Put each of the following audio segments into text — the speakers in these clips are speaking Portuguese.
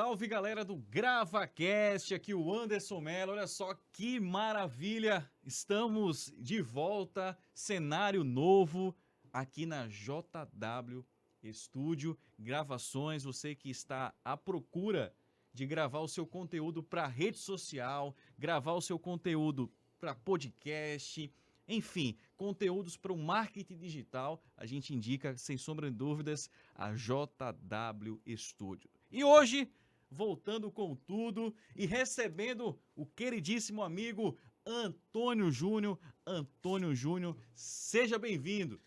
Salve galera do GravaCast, aqui o Anderson Mello, olha só que maravilha, estamos de volta, cenário novo aqui na JW Estúdio Gravações, você que está à procura de gravar o seu conteúdo para rede social, gravar o seu conteúdo para podcast, enfim, conteúdos para o marketing digital, a gente indica, sem sombra de dúvidas, a JW Estúdio. E hoje, voltando com tudo e recebendo o queridíssimo amigo Antônio Júnior. Antônio Júnior, seja bem-vindo.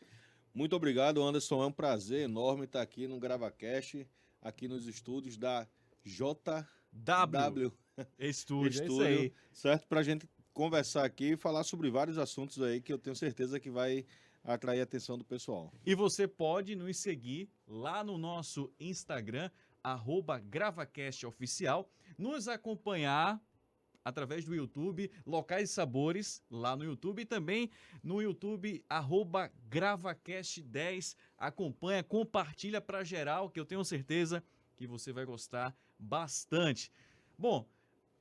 Muito obrigado, Anderson. É um prazer enorme estar aqui no GravaCast, aqui nos estúdios da JW Estúdio, é isso aí. Certo? Para a gente conversar aqui e falar sobre vários assuntos aí que eu tenho certeza que vai atrair a atenção do pessoal. E você pode nos seguir lá no nosso Instagram, @GravaCastOficial, nos acompanhar através do YouTube, Locais e Sabores, lá no YouTube, e também no YouTube, @GravaCast10. Acompanha, compartilha para geral, que eu tenho certeza que você vai gostar bastante. Bom,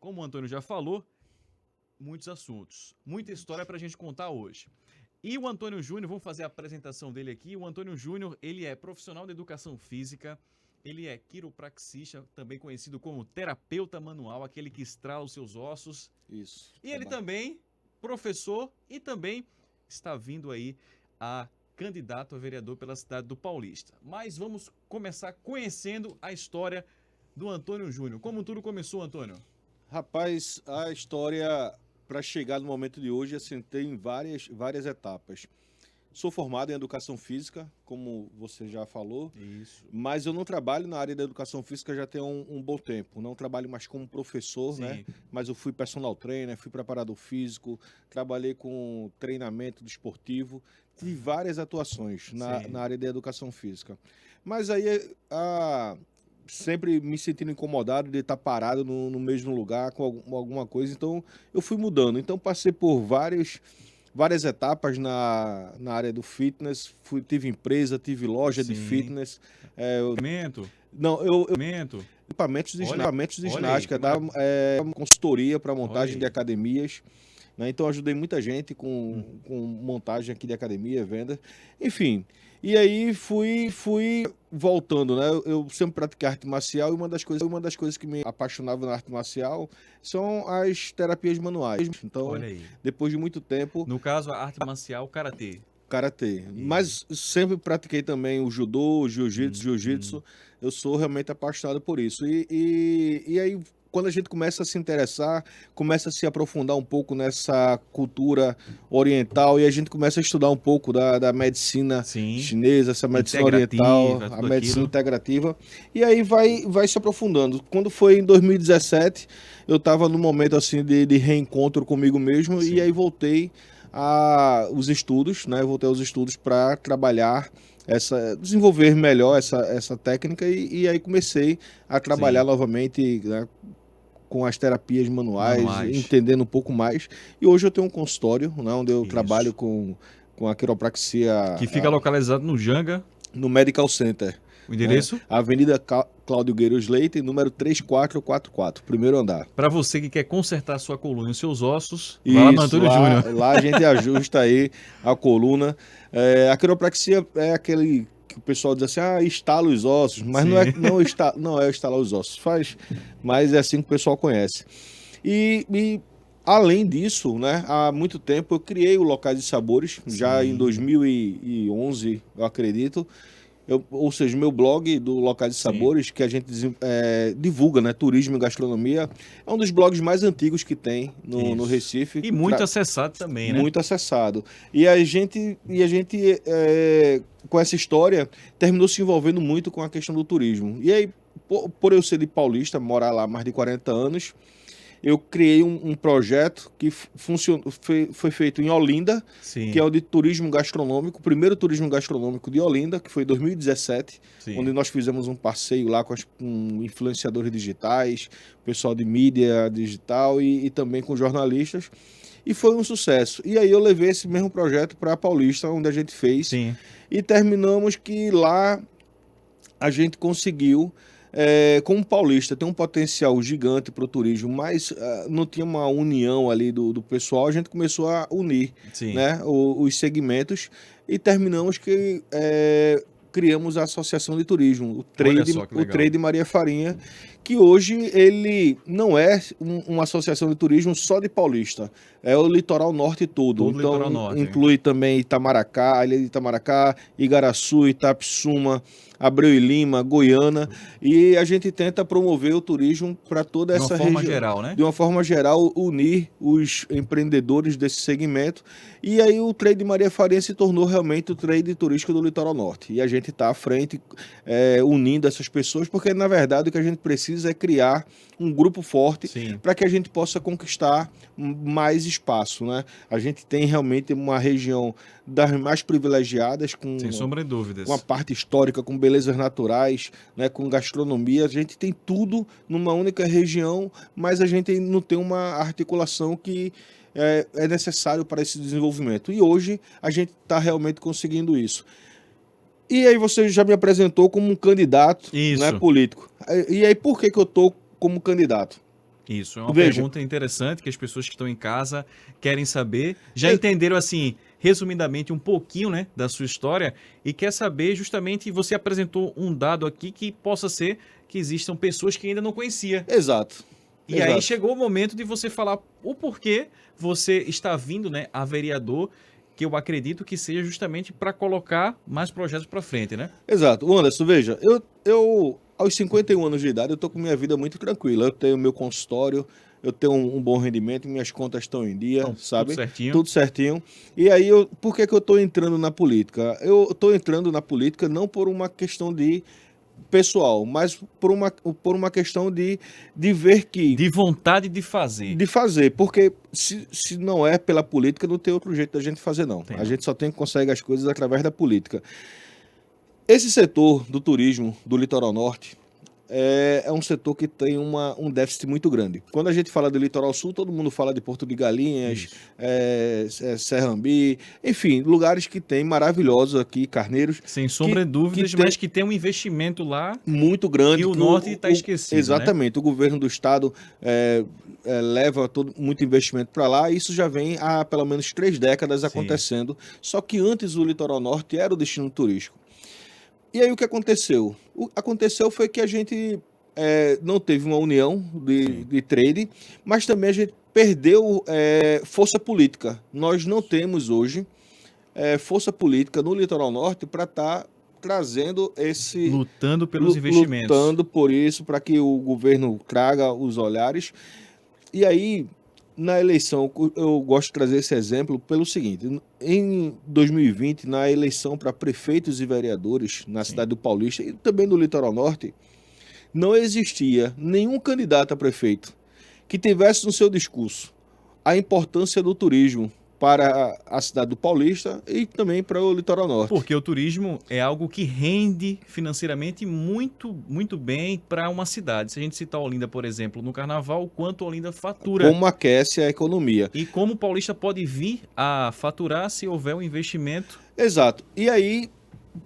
como o Antônio já falou, muitos assuntos, muita história para a gente contar hoje. E o Antônio Júnior, vamos fazer a apresentação dele aqui. O Antônio Júnior, ele é profissional de educação física, ele é quiropraxista, também conhecido como terapeuta manual, aquele que estrala os seus ossos. Isso. E ele também, professor, e também está vindo aí a candidato a vereador pela cidade do Paulista. Mas vamos começar conhecendo a história do Antônio Júnior. Como tudo começou, Antônio? Rapaz, a história para chegar no momento de hoje assim, tem várias etapas. Sou formado em educação física, como você já falou. Isso. Mas eu não trabalho na área da educação física já tem um bom tempo. Não trabalho mais como professor, Sim. né? Mas eu fui personal trainer, fui preparador físico, trabalhei com treinamento desportivo, tive várias atuações na área da educação física. Mas aí, sempre me sentindo incomodado de estar parado no mesmo lugar com alguma coisa, então eu fui mudando. Então passei por várias etapas na área do fitness, tive empresa, tive loja de fitness. Equipamentos de ginástica, consultoria para montagem de academias. Né? Então ajudei muita gente com montagem aqui de academia, venda, enfim. E aí fui voltando, né? Eu sempre pratiquei arte marcial e uma das coisas que me apaixonava na arte marcial são as terapias manuais. Então, depois de muito tempo... No caso, a arte marcial, karatê. Mas sempre pratiquei também o judô, jiu-jitsu. Eu sou realmente apaixonado por isso. E aí, quando a gente começa a se interessar, começa a se aprofundar um pouco nessa cultura oriental e a gente começa a estudar um pouco da medicina chinesa, essa medicina oriental, a medicina integrativa. E aí vai se aprofundando. Quando foi em 2017, eu estava num momento assim de reencontro comigo mesmo e aí voltei aos estudos, né? Voltei aos estudos para trabalhar desenvolver melhor essa técnica e aí comecei a trabalhar novamente, né, com as terapias manuais, entendendo um pouco mais. E hoje eu tenho um consultório, né, onde eu trabalho com a quiropraxia. Que fica localizado no Janga. No Medical Center. O endereço? Avenida Cláudio Gueiros Leite, número 3444, primeiro andar. Para você que quer consertar sua coluna e seus ossos, vai lá no Antônio Júnior. Lá a gente ajusta aí a coluna. A quiropraxia é aquele que o pessoal diz assim, estala os ossos, mas não é estalar os ossos, mas é assim que o pessoal conhece. E além disso, né, há muito tempo eu criei o Locais e Sabores, já em 2011, eu acredito. Ou seja, meu blog do Locais e Sabores, que a gente divulga, né, turismo e gastronomia, é um dos blogs mais antigos que tem no Recife. E muito acessado também, né? Muito acessado. E a gente com essa história, terminou se envolvendo muito com a questão do turismo. E aí, por eu ser de Paulista, morar lá há mais de 40 anos, eu criei um projeto que foi feito em Olinda, que é o de turismo gastronômico, o primeiro turismo gastronômico de Olinda, que foi em 2017, onde nós fizemos um passeio lá com influenciadores digitais, pessoal de mídia digital e também com jornalistas, e foi um sucesso. E aí eu levei esse mesmo projeto para Paulista, onde a gente fez, e terminamos que lá a gente conseguiu como Paulista tem um potencial gigante para o turismo, mas não tinha uma união ali do pessoal, a gente começou a unir, Sim. né, os segmentos e terminamos que criamos a Associação de Turismo, Olha só que o legal. Trade Maria Farinha, que hoje ele não é uma associação de turismo só de Paulista, é o litoral norte todo. Todo o Então litoral norte. inclui também Itamaracá, a ilha de Itamaracá, Igaraçu, Itapissuma, Abreu e Lima, Goiânia, e a gente tenta promover o turismo para toda De uma essa forma região. geral, né? De uma forma geral, unir os empreendedores desse segmento. E aí o Trade Maria Farinha se tornou realmente o trade turístico do Litoral Norte. E a gente está à frente, unindo essas pessoas, porque na verdade o que a gente precisa é criar um grupo forte Sim. para que a gente possa conquistar mais espaço, né? A gente tem realmente uma região das mais privilegiadas, Sem sombra de dúvidas. uma parte histórica, com belezas naturais, né, com gastronomia. A gente tem tudo numa única região, mas a gente não tem uma articulação que é necessário para esse desenvolvimento. E hoje a gente está realmente conseguindo isso. E aí você já me apresentou como um candidato, Isso. né, político. E aí por que eu estou como candidato? Isso, é uma Veja. pergunta interessante que as pessoas que estão em casa querem saber. Já entenderam, assim, resumidamente, um pouquinho, né, da sua história e quer saber justamente, você apresentou um dado aqui que possa ser que existam pessoas que ainda não conhecia. Exato. E aí chegou o momento de você falar o porquê você está vindo, né, a vereador, que eu acredito que seja justamente para colocar mais projetos para frente, né? Exato. Anderson, veja, eu aos 51 anos de idade, eu tô com minha vida muito tranquila. Eu tenho meu consultório, eu tenho um bom rendimento, minhas contas estão em dia, Então, sabe? tudo certinho. Tudo certinho. E aí, por que eu tô entrando na política? Eu tô entrando na política não por uma questão de pessoal, mas por uma questão de ver que... De vontade de fazer. De fazer, porque se não é pela política, não tem outro jeito da gente fazer, não. Tem A não. gente só consegue as coisas através da política. Esse setor do turismo do Litoral Norte é um setor que tem um déficit muito grande. Quando a gente fala do Litoral Sul, todo mundo fala de Porto de Galinhas, Serrambi, enfim, lugares que tem maravilhosos aqui, Carneiros. Sem sombra de dúvidas, mas que tem um investimento lá muito grande. E o norte está esquecido. Exatamente. Né? O governo do estado leva muito investimento para lá. E isso já vem há pelo menos 3 décadas acontecendo. Só que antes o Litoral Norte era o destino turístico. E aí o que aconteceu? Aconteceu foi que a gente não teve uma união de trade, mas também a gente perdeu força política. Nós não temos hoje força política no Litoral Norte para estar trazendo esse... Lutando pelos investimentos. Lutando por isso, para que o governo traga os olhares. E aí, na eleição, eu gosto de trazer esse exemplo pelo seguinte: em 2020, na eleição para prefeitos e vereadores na cidade do Paulista e também no Litoral Norte, não existia nenhum candidato a prefeito que tivesse no seu discurso a importância do turismo para a cidade do Paulista e também para o Litoral Norte. Porque o turismo é algo que rende financeiramente muito, muito bem para uma cidade. Se a gente citar Olinda, por exemplo, no carnaval, o quanto Olinda fatura. Como aquece a economia. E como o Paulista pode vir a faturar se houver um investimento. Exato. E aí,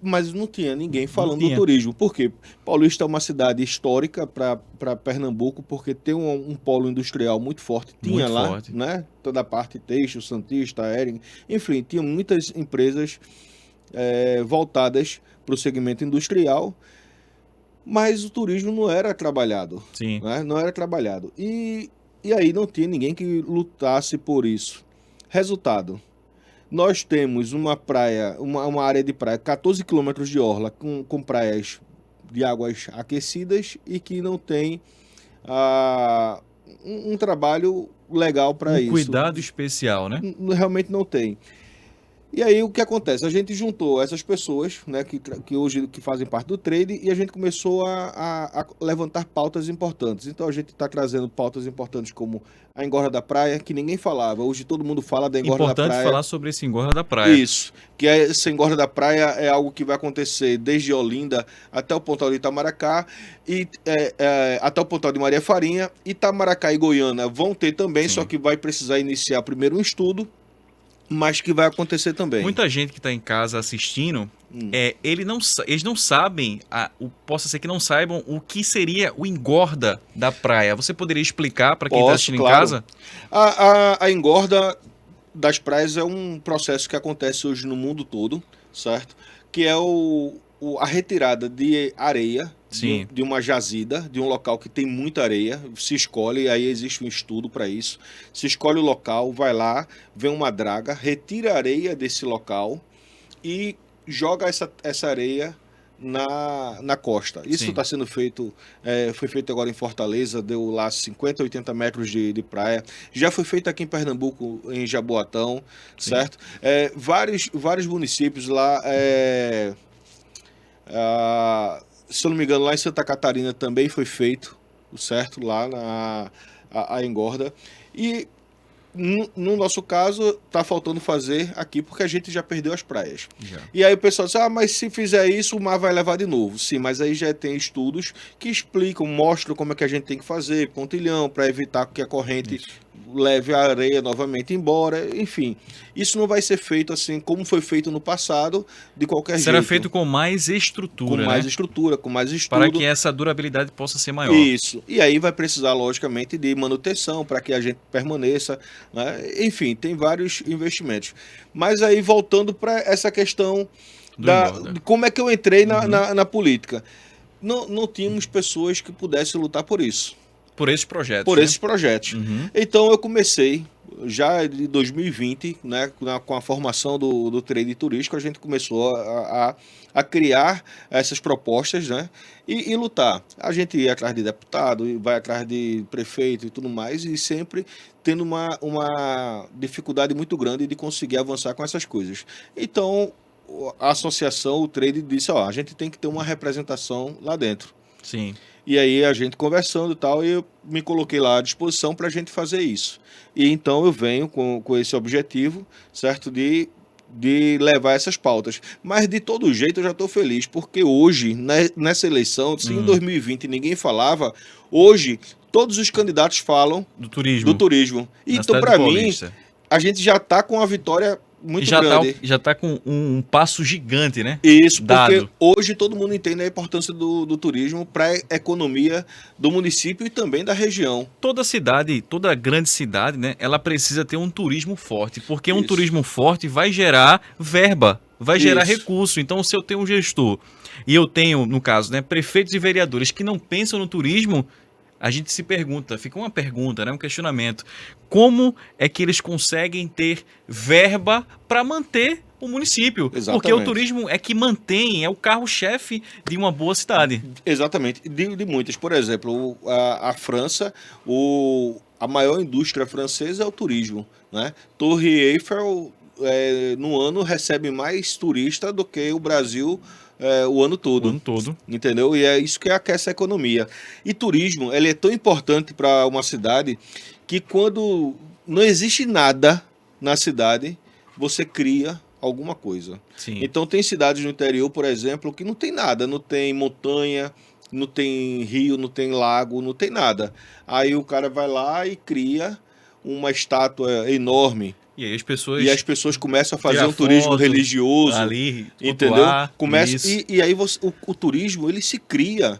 mas não tinha ninguém falando do turismo. Por quê? Paulista é uma cidade histórica para Pernambuco, porque tem um polo industrial muito forte. Tinha muito lá, forte. Né? Toda a parte têxtil, Santista, Hering, enfim, tinha muitas empresas voltadas para o segmento industrial, mas o turismo não era trabalhado. Sim. Né? Não era trabalhado. E aí não tinha ninguém que lutasse por isso. Resultado: nós temos uma praia, uma área de praia, 14 quilômetros de orla, com praias de águas aquecidas e que não tem um trabalho legal para isso. Cuidado especial, né? Realmente não tem. E aí o que acontece? A gente juntou essas pessoas, né, que hoje fazem parte do trade, e a gente começou a levantar pautas importantes. Então a gente está trazendo pautas importantes como a engorda da praia, que ninguém falava. Hoje todo mundo fala da engorda da praia. Importante falar sobre esse engorda da praia. Isso, que essa engorda da praia é algo que vai acontecer desde Olinda até o Pontal de Itamaracá, e até o Pontal de Maria Farinha. Itamaracá e Goiânia vão ter também, só que vai precisar iniciar primeiro um estudo, mas que vai acontecer também. Muita gente que está em casa assistindo Hum. eles não sabem, possa ser que não saibam o que seria o engorda da praia. Você poderia explicar para quem está Posso, assistindo em claro. casa? A engorda das praias é um processo que acontece hoje no mundo todo, certo? Que é a retirada de areia Sim. de uma jazida, de um local que tem muita areia. Se escolhe, aí existe um estudo para isso. Se escolhe o local, vai lá, vem uma draga, retira a areia desse local e joga essa areia na costa. Isso Sim. está sendo feito, foi feito agora em Fortaleza, deu lá 50, 80 metros de praia. Já foi feito aqui em Pernambuco, em Jaboatão, Sim. certo? Vários municípios lá, se eu não me engano, lá em Santa Catarina também foi feito, certo? Lá a engorda. E no nosso caso, tá faltando fazer aqui porque a gente já perdeu as praias. Já. E aí o pessoal diz, mas se fizer isso, o mar vai levar de novo. Sim, mas aí já tem estudos que explicam, mostram como é que a gente tem que fazer, pontilhão, para evitar que a corrente leve a areia novamente embora. Enfim, isso não vai ser feito assim como foi feito no passado, de qualquer Será jeito. feito com mais estrutura, Com mais né? estrutura, com mais estudo. Para que essa durabilidade possa ser maior. Isso. E aí vai precisar, logicamente, de manutenção para que a gente permaneça, né? Enfim, tem vários investimentos. Mas aí, voltando para essa questão de como é que eu entrei na política. Não tínhamos pessoas que pudessem lutar por isso. Por esses projetos. Por né? esses projetos. Uhum. Então eu comecei, já em 2020, né, com a formação do trade turístico, a gente começou a criar essas propostas, né, e lutar. A gente ia atrás de deputado, vai atrás de prefeito e tudo mais, e sempre tendo uma dificuldade muito grande de conseguir avançar com essas coisas. Então a associação, o trade, disse, a gente tem que ter uma representação lá dentro. Sim. E aí a gente conversando e tal, e eu me coloquei lá à disposição para a gente fazer isso. E então eu venho com esse objetivo, certo, de levar essas pautas. Mas de todo jeito eu já estou feliz, porque hoje, nessa eleição, se em 2020 ninguém falava, hoje todos os candidatos falam do turismo. Então, para mim, a gente já está com a vitória muito grande. Já tá com um passo gigante, né? Isso, porque hoje todo mundo entende a importância do turismo para a economia do município e também da região. Toda cidade, toda grande cidade, né, ela precisa ter um turismo forte, porque um turismo forte vai gerar verba, vai gerar recurso. Então, se eu tenho um gestor e eu tenho, no caso, né, prefeitos e vereadores que não pensam no turismo, a gente se pergunta, fica uma pergunta, né, um questionamento. Como é que eles conseguem ter verba para manter o município? Exatamente. Porque o turismo é que mantém, é o carro-chefe de uma boa cidade. Exatamente, de muitas. Por exemplo, a França, a maior indústria francesa é o turismo, né? Torre Eiffel, no ano, recebe mais turista do que o Brasil o ano todo. O ano todo. Entendeu? E é isso que aquece a economia. E turismo, ele é tão importante para uma cidade que quando não existe nada na cidade, você cria alguma coisa. Sim. Então tem cidades no interior, por exemplo, que não tem nada, não tem montanha, não tem rio, não tem lago, não tem nada. Aí o cara vai lá e cria uma estátua enorme. E aí as pessoas começam a fazer um turismo religioso. Ali, entendeu? E aí o turismo, ele se cria.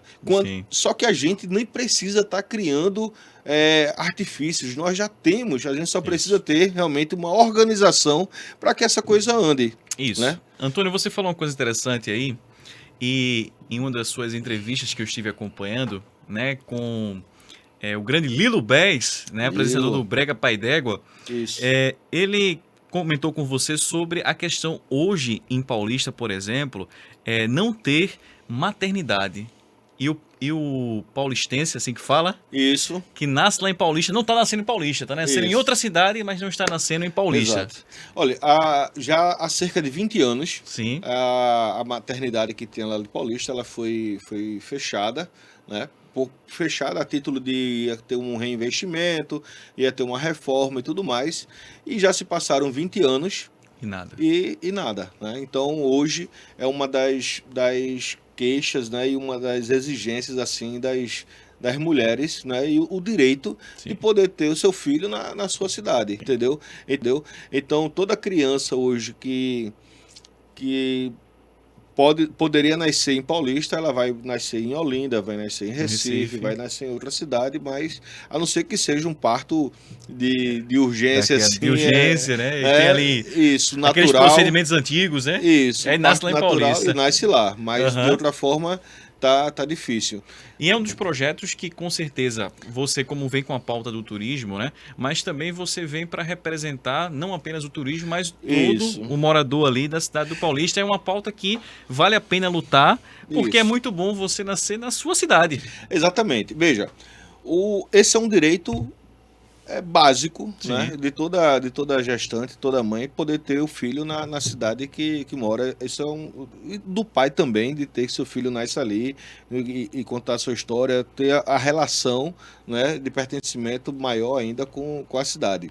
Só que a gente nem precisa estar criando artifícios. Nós já temos, a gente só precisa ter realmente uma organização para que essa coisa ande. Isso. Né? Antônio, você falou uma coisa interessante aí, e em uma das suas entrevistas que eu estive acompanhando, né, com o grande Lilo Bez, né, apresentador do Brega Pai d'Égua, ele comentou com você sobre a questão hoje em Paulista, por exemplo, não ter maternidade. E o paulistense, assim que fala? Isso. Que nasce lá em Paulista, não está nascendo em Paulista, está nascendo em outra cidade, mas não está nascendo em Paulista. Exato. Olha, já há cerca de 20 anos, sim, a maternidade que tem lá de Paulista, ela foi fechada, né? Fechada a título de ia ter um reinvestimento, ia ter uma reforma e tudo mais. E já se passaram 20 anos. E nada. E nada, né? Então, hoje é uma das queixas, né, e uma das exigências assim das mulheres, né, e o direito de poder ter o seu filho na sua cidade, entendeu? Então toda criança hoje que Poderia nascer em Paulista, ela vai nascer em Olinda, vai nascer em Recife, vai nascer em outra cidade, mas a não ser que seja um parto de urgência, assim. De urgência, né? E tem ali isso, aqueles natural. procedimentos antigos, né? Isso, Aí nasce lá em natural Paulista. e nasce lá, mas de outra forma tá difícil. E é um dos projetos que, com certeza, você como vem com a pauta do turismo, né? Mas também você vem para representar não apenas o turismo, mas todo o morador ali da cidade do Paulista. É uma pauta que vale a pena lutar, porque é muito bom você nascer na sua cidade. Exatamente. Veja, esse é um direito básico, né, de toda gestante, toda mãe, poder ter o filho na cidade que mora. Isso e do pai também, de ter que seu filho nasce ali e contar a sua história, ter a relação, né, de pertencimento maior ainda com a cidade.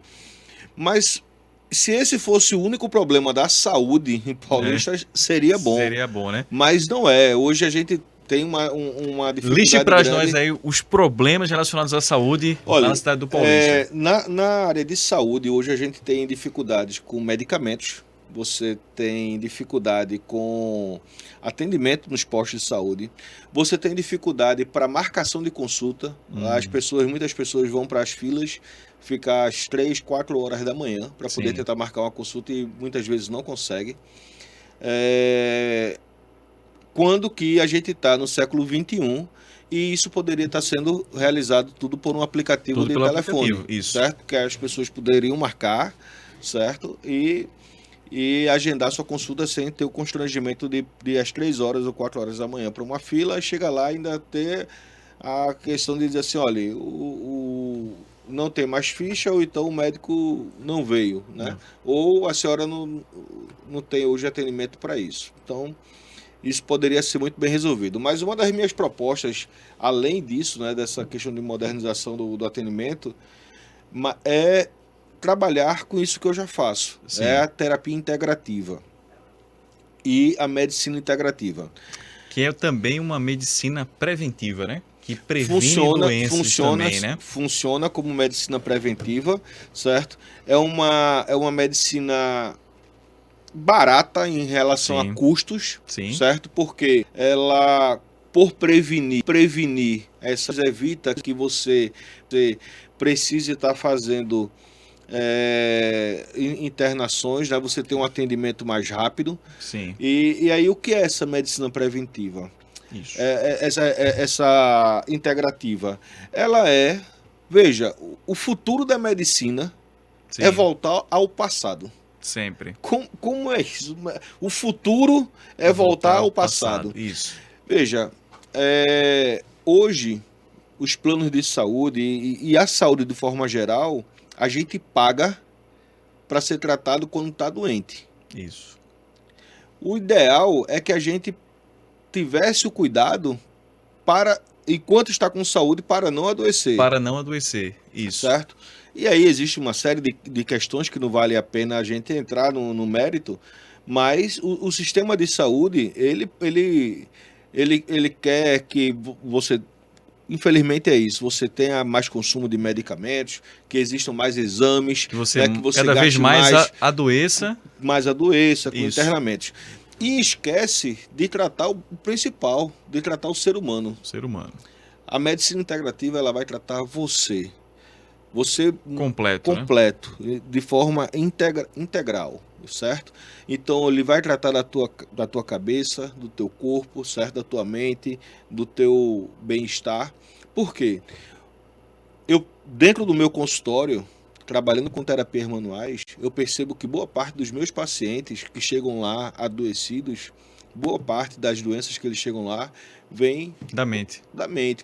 Mas se esse fosse o único problema da saúde em Paulista, seria bom. Seria bom, né? Mas não é. Hoje a gente tem uma dificuldade Liste para grande. nós aí os problemas relacionados à saúde lá na cidade do Paulista. Na área de saúde, hoje a gente tem dificuldades com medicamentos, você tem dificuldade com atendimento nos postos de saúde, você tem dificuldade para marcação de consulta. Muitas pessoas vão para as filas ficar às 3, 4 horas da manhã para poder tentar marcar uma consulta e muitas vezes não consegue. Quando que a gente está no século XXI e isso poderia estar sendo realizado tudo por um aplicativo de telefone, certo? Que as pessoas poderiam marcar, certo? E agendar sua consulta sem ter o constrangimento de às 3 horas ou 4 horas da manhã para uma fila, chega lá e ainda ter a questão de dizer assim, olha, não tem mais ficha ou então o médico não veio, né? Ou a senhora não tem hoje atendimento para isso. Então, isso poderia ser muito bem resolvido. Mas uma das minhas propostas, além disso, né, dessa questão de modernização do atendimento, é trabalhar com isso que eu já faço. É a terapia integrativa e a medicina integrativa. Que é também uma medicina preventiva, né? Que previne doenças também, né? Funciona como medicina preventiva, certo? É uma medicina barata em relação a custos, certo? Porque ela, por prevenir essas, evita que você precise estar fazendo internações, né? Você tem um atendimento mais rápido. E aí, o que é essa medicina preventiva? Essa integrativa, ela veja, o futuro da medicina é voltar ao passado. Sempre. Como é isso? O futuro é voltar ao passado. Isso. Veja, hoje, os planos de saúde e a saúde de forma geral, a gente paga para ser tratado quando está doente. Isso. O ideal é que a gente tivesse o cuidado enquanto está com saúde, para não adoecer. Para não adoecer, isso. Certo? E aí existe uma série de questões que não vale a pena a gente entrar no mérito, mas o sistema de saúde, ele quer que você, infelizmente é isso, você tenha mais consumo de medicamentos, que existam mais exames, que você cada vez mais adoeça. Mais adoeça com internamentos. E esquece de tratar o principal, de tratar o ser humano. A medicina integrativa, ela vai tratar você completo, né? De forma integral, certo? Então ele vai tratar da tua cabeça, do teu corpo, certo? Da tua mente, do teu bem-estar. Por quê? Dentro do meu consultório, trabalhando com terapias manuais, eu percebo que boa parte dos meus pacientes que chegam lá adoecidos, boa parte das doenças que eles chegam lá, vem da mente,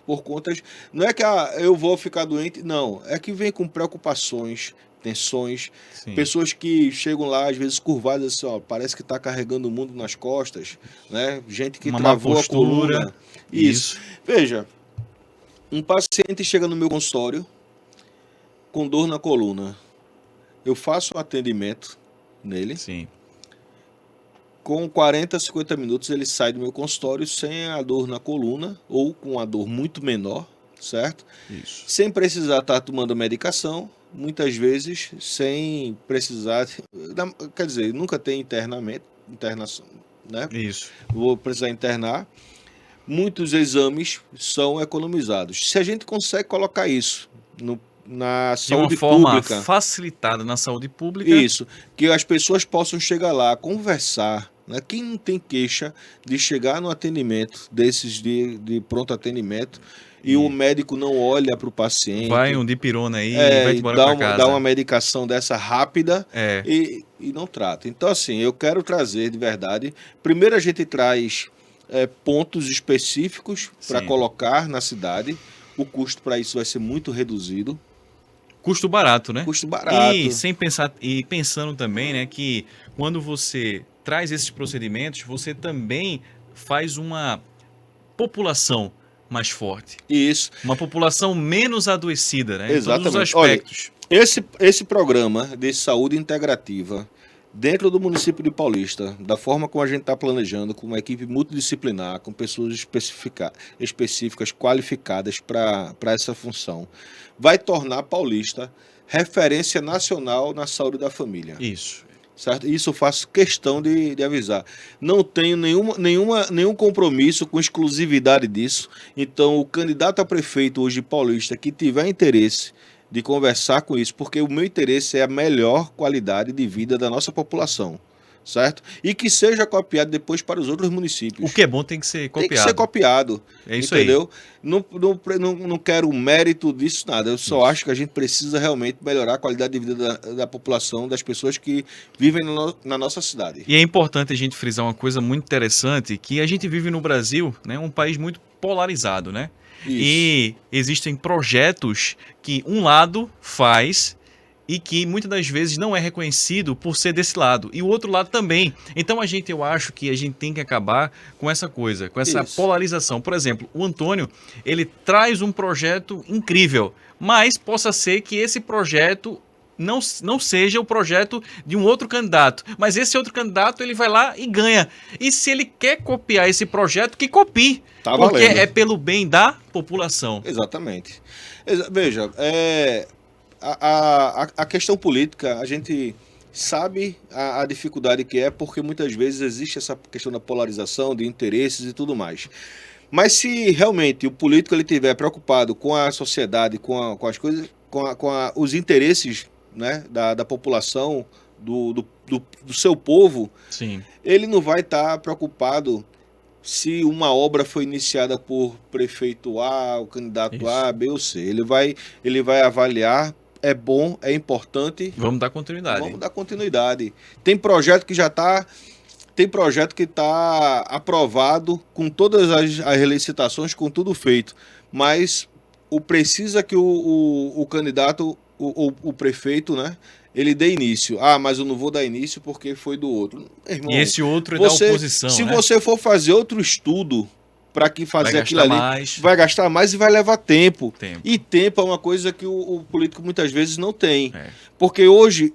por conta não é que eu vou ficar doente, não, é que vem com preocupações, tensões, pessoas que chegam lá às vezes curvadas assim, parece que está carregando o mundo nas costas, né? Gente que travou a coluna. Isso. Veja, um paciente chega no meu consultório com dor na coluna, eu faço um atendimento nele. Com 40, 50 minutos ele sai do meu consultório sem a dor na coluna ou com a dor muito menor, certo? Isso. Sem precisar estar tomando medicação, muitas vezes sem precisar, quer dizer, nunca tem internação, né? Isso. Vou precisar internar. Muitos exames são economizados. Se a gente consegue colocar isso na De uma saúde forma pública, facilitada na saúde pública. isso, que as pessoas possam chegar lá, conversar, né? Quem não tem queixa de chegar no atendimento desses de pronto atendimento e o médico não olha para o paciente, Vai um dipirona aí e vai e embora dá para uma, casa. dá uma medicação dessa rápida É. e não trata. Então, assim, eu quero trazer de verdade. Primeiro, a gente traz pontos específicos para Sim. colocar na cidade. O custo para isso vai ser muito reduzido. Custo barato, né? Custo barato. E sem pensar, e pensando também, né, que quando você traz esses procedimentos, você também faz uma população mais forte, Isso. uma população menos adoecida, né? Em todos os Exatamente. Olha, aspectos. esse programa de saúde integrativa dentro do município de Paulista, da forma como a gente está planejando, com uma equipe multidisciplinar, com pessoas específicas, qualificadas para essa função, vai tornar Paulista referência nacional na saúde da família. Isso. Certo? Isso eu faço questão de avisar. Não tenho nenhum compromisso com exclusividade disso. Então, o candidato a prefeito hoje de Paulista que tiver interesse de conversar com isso, porque o meu interesse é a melhor qualidade de vida da nossa população, certo? E que seja copiado depois para os outros municípios. O que é bom tem que ser copiado. Tem que ser copiado. É isso entendeu? Não quero o mérito disso, nada. Eu só acho que a gente precisa realmente melhorar a qualidade de vida da população, das pessoas que vivem na nossa cidade. E é importante a gente frisar uma coisa muito interessante, que a gente vive no Brasil, né, um país muito polarizado, né? Isso. E existem projetos que um lado faz e que muitas das vezes não é reconhecido por ser desse lado, e o outro lado também. Então eu acho que a gente tem que acabar com essa coisa, com essa Isso. polarização. Por exemplo, o Antônio, ele traz um projeto incrível, mas possa ser que esse projeto não seja o projeto de um outro candidato, mas esse outro candidato ele vai lá e ganha. E se ele quer copiar esse projeto, que copie, Tá porque valendo. é pelo bem da população. Exatamente. Veja, a questão política, a gente sabe a dificuldade que é, porque muitas vezes existe essa questão da polarização, de interesses e tudo mais. Mas se realmente o político ele estiver preocupado com a sociedade, com as coisas, os interesses, né, da população, do seu povo, Sim. ele não vai estar preocupado se uma obra foi iniciada por prefeito A, o candidato Isso. A, B ou C. Ele vai avaliar, é bom, é importante, Vamos dar continuidade. vamos dar continuidade. Tem projeto que já está... Tem projeto que está aprovado com todas as licitações, com tudo feito, mas precisa que o candidato, o prefeito, né, ele dê início. Ah, mas eu não vou dar início porque foi do outro. Irmão, E esse outro é da oposição, se né? você for fazer outro estudo para fazer aquilo ali, mais vai gastar mais e vai levar tempo. tempo. E tempo é uma coisa que o político muitas vezes não tem. É. Porque hoje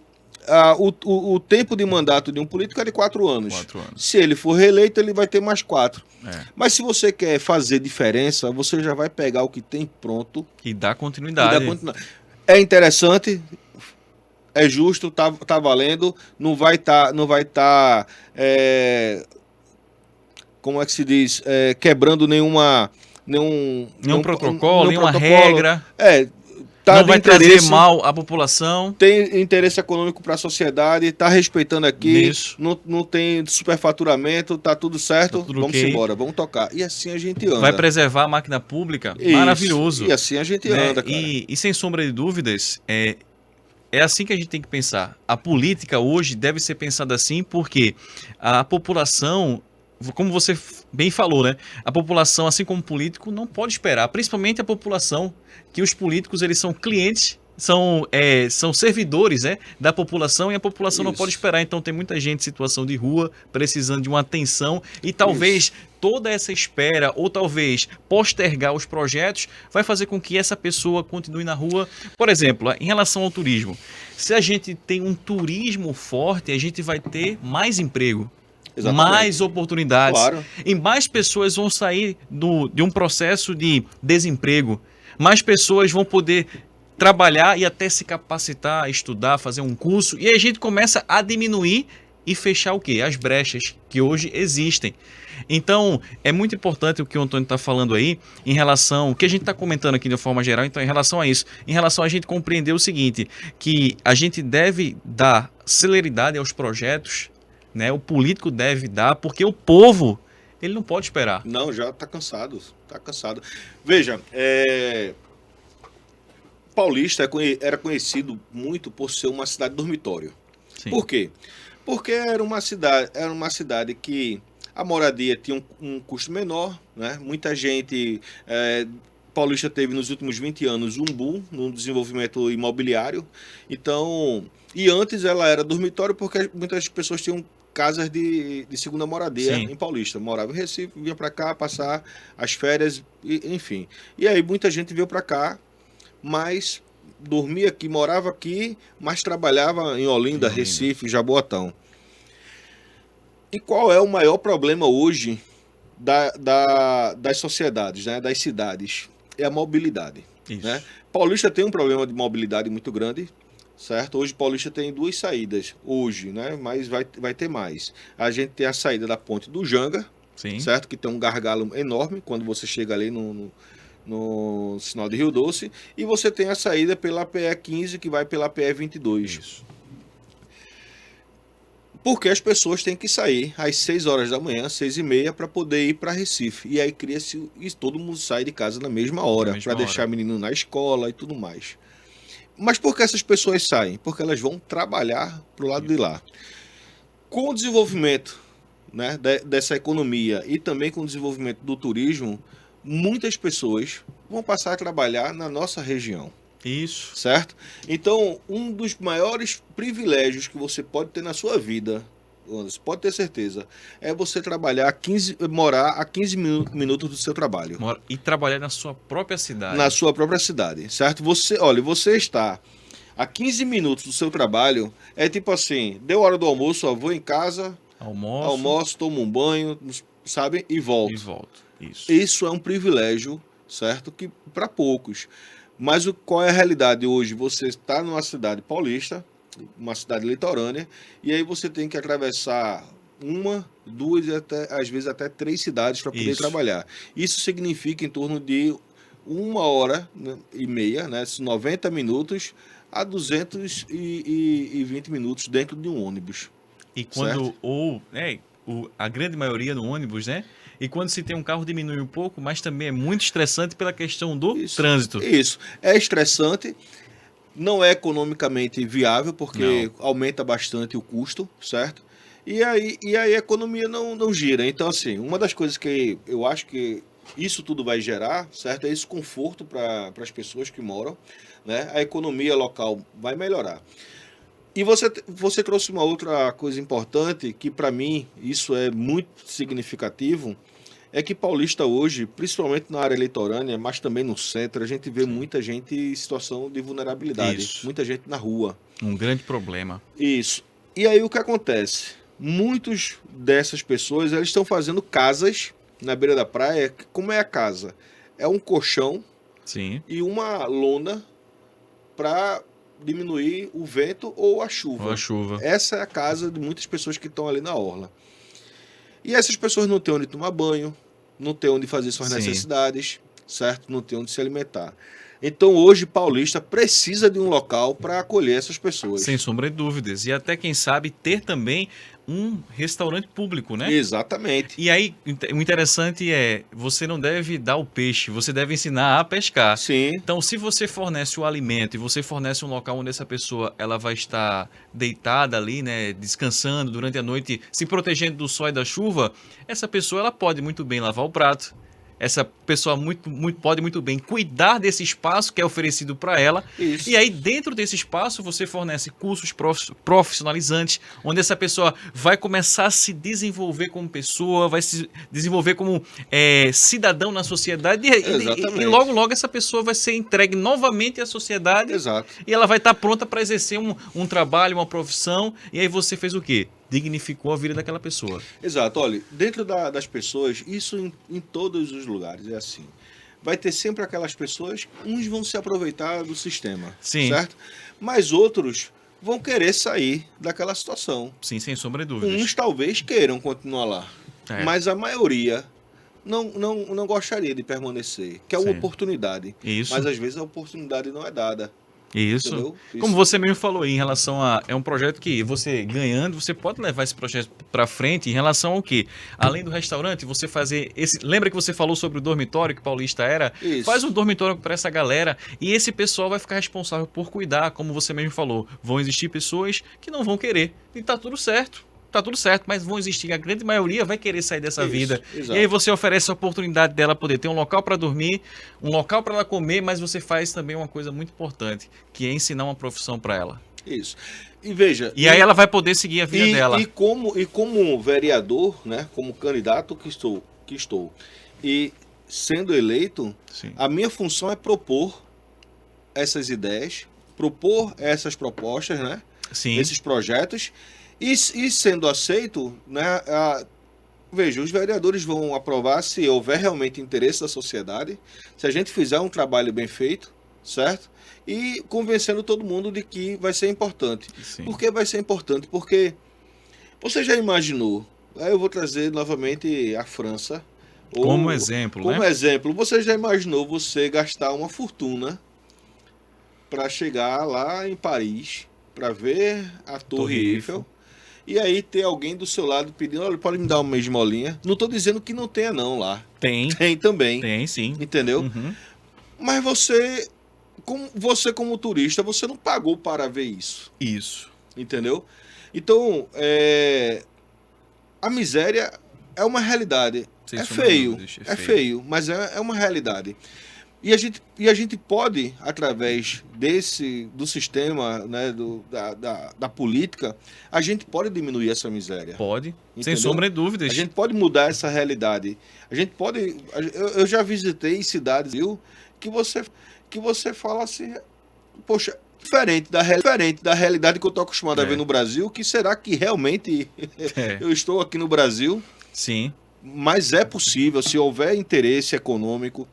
o tempo de mandato de um político é de 4 anos. 4 anos. Se ele for reeleito, ele vai ter mais 4. É. Mas se você quer fazer diferença, você já vai pegar o que tem pronto E dá e continuidade. dar continuidade. É interessante, é justo, tá valendo, não vai estar, como é que se diz, quebrando nenhum protocolo, nenhuma regra. Tá Não de vai trazer interesse, mal à população. tem interesse econômico para a sociedade, está respeitando aqui, Isso. não tem superfaturamento, tá tudo certo, Tá tudo vamos ok. embora, vamos tocar. E assim a gente anda. Vai preservar a máquina pública. Isso. Maravilhoso. E assim a gente Né? anda, cara. E sem sombra de dúvidas, é assim que a gente tem que pensar. A política hoje deve ser pensada assim porque a população, como você bem falou, né? A população, assim como o político, não pode esperar. Principalmente a população, que os políticos eles são clientes, são servidores, né, da população, e a população não Isso. pode esperar. Então tem muita gente em situação de rua precisando de uma atenção, e talvez toda essa espera, ou talvez postergar os projetos, vai fazer com que essa pessoa continue na rua. Por exemplo, em relação ao turismo, se a gente tem um turismo forte, a gente vai ter mais emprego. Exatamente. Mais oportunidades. Claro. E mais pessoas vão sair de um processo de desemprego. Mais pessoas vão poder trabalhar e até se capacitar, estudar, fazer um curso. E aí a gente começa a diminuir e fechar o quê? As brechas que hoje existem. Então, é muito importante o que o Antônio está falando aí, em relação, o que a gente está comentando aqui de uma forma geral, então, em relação a isso, em relação a gente compreender o seguinte, que a gente deve dar celeridade aos projetos, né? O político deve dar, porque o povo, ele não pode esperar. Não, já está cansado, está cansado. Veja, Paulista era conhecido muito por ser uma cidade dormitório. Sim. Por quê? Porque era uma cidade que a moradia tinha um custo menor, né? Muita gente. Paulista teve nos últimos 20 anos um boom no desenvolvimento imobiliário. Então, e antes ela era dormitório porque muitas pessoas tinham casas de segunda moradia. Sim. Em Paulista. Morava em Recife, vinha para cá passar as férias, enfim. E aí muita gente veio para cá, mas dormia aqui, morava aqui, mas trabalhava em Olinda, Recife, Jaboatão. E qual é o maior problema hoje das sociedades, né, das cidades? É a mobilidade. Né? Paulista tem um problema de mobilidade muito grande, certo? Hoje Paulista tem 2 saídas, hoje, né? Mas vai ter mais. A gente tem a saída da Ponte do Janga, sim, certo? Que tem um gargalo enorme quando você chega ali no sinal de Rio Doce, e você tem a saída pela PE 15, que vai pela PE 22. Isso. Porque as pessoas têm que sair às 6 horas da manhã, 6h30, para poder ir para Recife. E aí cria-se, e todo mundo sai de casa na mesma hora, para deixar o menino na escola e tudo mais. Mas por que essas pessoas saem? Porque elas vão trabalhar para o lado de lá. Com o desenvolvimento, né, dessa economia e também com o desenvolvimento do turismo, muitas pessoas vão passar a trabalhar na nossa região. Isso. Certo? Então, um dos maiores privilégios que você pode ter na sua vida, você pode ter certeza, é você morar a 15 minutos do seu trabalho. E trabalhar na sua própria cidade. Na sua própria cidade, certo? Você está a 15 minutos do seu trabalho, é tipo assim, deu hora do almoço, vou em casa, almoço, tomo um banho, sabe? E volto. Isso é um privilégio, certo? Que para poucos. Mas qual é a realidade hoje? Você está numa cidade paulista, uma cidade litorânea, e aí você tem que atravessar 1, 2 e às vezes até 3 cidades para poder trabalhar. Isso significa em torno de 1h30, né, 90 minutos a 220 minutos dentro de um ônibus. E quando a grande maioria no ônibus, né? E quando se tem um carro diminui um pouco, mas também é muito estressante pela questão do trânsito. Isso, é estressante, não é economicamente viável, porque aumenta bastante o custo, certo? E aí a economia não gira. Então, assim, uma das coisas que eu acho que isso tudo vai gerar, certo? É esse conforto para as pessoas que moram, né? A economia local vai melhorar. E você trouxe uma outra coisa importante, que para mim isso é muito significativo, é que Paulista hoje, principalmente na área litorânea, mas também no centro, a gente vê muita gente em situação de vulnerabilidade, muita gente na rua. Um grande problema. Isso. E aí o que acontece? Muitas dessas pessoas, elas estão fazendo casas na beira da praia. Como é a casa? É um colchão e uma lona para diminuir o vento ou a chuva. Essa é a casa de muitas pessoas que estão ali na orla. E essas pessoas não têm onde tomar banho, não têm onde fazer suas necessidades, certo? Não têm onde se alimentar. Então hoje Paulista precisa de um local para acolher essas pessoas. Sem sombra de dúvidas. E até, quem sabe, ter também um restaurante público, né? Exatamente. E aí, o interessante é, você não deve dar o peixe, você deve ensinar a pescar. Sim. Então, se você fornece o alimento e você fornece um local onde essa pessoa ela vai estar deitada ali, né, descansando durante a noite, se protegendo do sol e da chuva, essa pessoa ela pode muito bem lavar o prato. Essa pessoa pode muito bem cuidar desse espaço que é oferecido para ela. Isso. E aí, dentro desse espaço, você fornece cursos profissionalizantes, onde essa pessoa vai começar a se desenvolver como pessoa, vai se desenvolver como cidadão na sociedade. E logo, logo, essa pessoa vai ser entregue novamente à sociedade. Exato. E ela vai estar pronta para exercer um trabalho, uma profissão. E aí você fez o quê? Dignificou a vida daquela pessoa. Exato. Olha, dentro das pessoas, isso em todos os lugares é assim. Vai ter sempre aquelas pessoas, uns vão se aproveitar do sistema, certo? Mas outros vão querer sair daquela situação. Sim, sem sombra de dúvidas. Uns talvez queiram continuar lá, mas a maioria não gostaria de permanecer, que é uma oportunidade. Isso. Mas às vezes a oportunidade não é dada. Isso. Entendeu? Como você mesmo falou aí, em relação a... É um projeto que você ganhando, você pode levar esse projeto para frente em relação ao quê? Além do restaurante, você fazer esse... Lembra que você falou sobre o dormitório que Paulista era? Isso. Faz um dormitório para essa galera e esse pessoal vai ficar responsável por cuidar, como você mesmo falou. Vão existir pessoas que não vão querer e tá tudo certo. Tá tudo certo, mas vão existir, a grande maioria vai querer sair dessa vida. Exato. E aí você oferece a oportunidade dela poder ter um local para dormir, um local para ela comer, mas você faz também uma coisa muito importante, que é ensinar uma profissão para ela. Isso. E veja... E aí ela vai poder seguir a vida dela. E como vereador, né, como candidato que estou, e sendo eleito, Sim. A minha função é propor essas ideias, propor essas propostas, né? Sim. Esses projetos, e sendo aceito, né, veja, os vereadores vão aprovar se houver realmente interesse da sociedade, se a gente fizer um trabalho bem feito, certo? E convencendo todo mundo de que vai ser importante. Sim. Por que vai ser importante? Porque você já imaginou, aí eu vou trazer novamente a França. Como exemplo, como né? exemplo, você já imaginou você gastar uma fortuna para chegar lá em Paris, para ver a Torre Eiffel, e aí ter alguém do seu lado pedindo, olha, pode me dar uma esmolinha? Não estou dizendo que não tenha não lá. Tem. Tem também. Tem, sim. Entendeu? Uhum. Mas você como turista, você não pagou para ver isso. Isso. Entendeu? Então, a miséria é uma realidade. É feio, mas é uma realidade. E a gente pode, através do sistema, né, da política, a gente pode diminuir essa miséria. Pode, entendeu? sem sombra de dúvidas. A gente pode mudar essa realidade. A gente pode... Eu já visitei cidades, viu, que você fala assim, poxa, diferente da realidade que eu estou acostumado a ver no Brasil, que será que realmente eu estou aqui no Brasil? Sim. Mas é possível, se houver interesse econômico,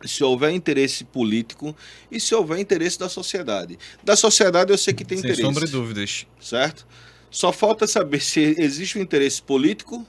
se houver interesse político e se houver interesse da sociedade. Da sociedade eu sei que tem interesse. Sem sombra de dúvidas. Certo? Só falta saber se existe um interesse político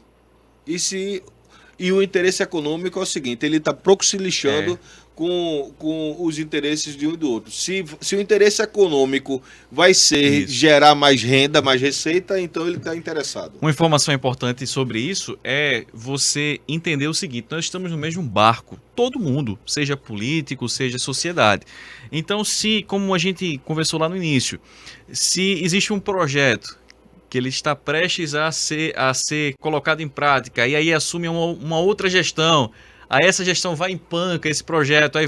e o interesse econômico é o seguinte, ele está pouco se lixando com os interesses de um e do outro. Se o interesse econômico vai ser gerar mais renda, mais receita, então ele está interessado. Uma informação importante sobre isso é você entender o seguinte, nós estamos no mesmo barco, todo mundo, seja político, seja sociedade. Então, como a gente conversou lá no início, se existe um projeto que ele está prestes a ser colocado em prática, e aí assume uma outra gestão, aí essa gestão vai em panca esse projeto, aí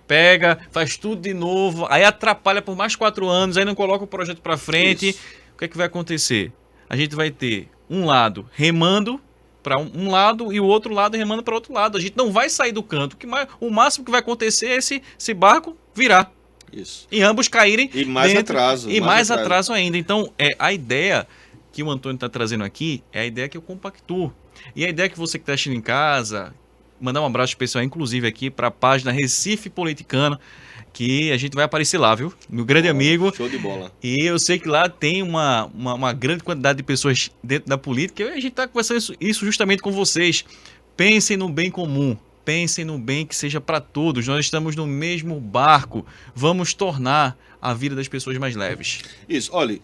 pega, faz tudo de novo, aí atrapalha por mais 4 anos, aí não coloca o projeto para frente. Isso. O que é que vai acontecer? A gente vai ter um lado remando para um lado e o outro lado remando para outro lado. A gente não vai sair do canto. O máximo que vai acontecer é esse barco virar. Isso. E ambos caírem. E mais atraso. E mais atraso ainda. Então, a ideia que o Antônio está trazendo aqui é a ideia que eu compactuo. E a ideia que você que está assistindo em casa, mandar um abraço especial, inclusive, aqui para a página Recife Politicano, que a gente vai aparecer lá, viu? Meu grande amigo. Show de bola. E eu sei que lá tem uma grande quantidade de pessoas dentro da política, e a gente está conversando isso justamente com vocês. Pensem no bem comum. Pensem no bem que seja para todos. Nós estamos no mesmo barco. Vamos tornar a vida das pessoas mais leves. Isso, olha...